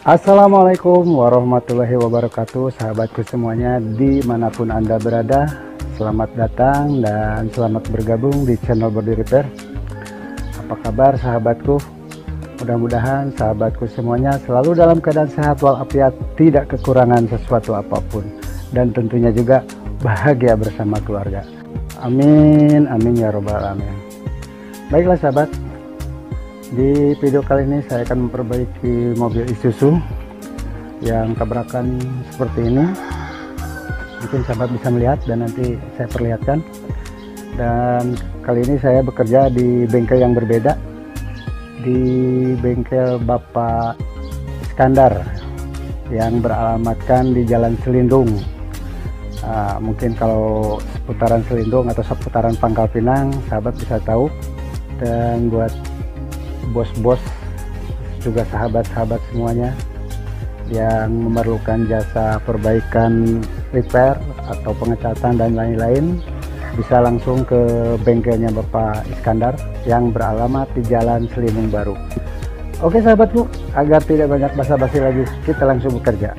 Assalamualaikum warahmatullahi wabarakatuh, sahabatku semuanya dimanapun Anda berada. Selamat datang dan selamat bergabung di channel Body Repair. Apa kabar sahabatku? Mudah-mudahan sahabatku semuanya selalu dalam keadaan sehat walafiat, tidak kekurangan sesuatu apapun, dan tentunya juga bahagia bersama keluarga. Amin, amin ya robbal alamin. Baiklah sahabat, di video kali ini saya akan memperbaiki mobil Isuzu yang tabrakan seperti ini. Mungkin sahabat bisa melihat dan nanti saya perlihatkan. Dan kali ini saya bekerja di bengkel yang berbeda, di bengkel Bapak Iskandar yang beralamatkan di Jalan Selindung. Mungkin kalau seputaran Selindung atau seputaran Pangkal Pinang sahabat bisa tahu. Dan buat bos-bos juga sahabat-sahabat semuanya yang memerlukan jasa perbaikan, repair atau pengecatan dan lain-lain, bisa langsung ke bengkelnya Bapak Iskandar yang beralamat di Jalan Selindung Baru. Oke sahabatku, agar tidak banyak basa-basi lagi, kita langsung bekerja.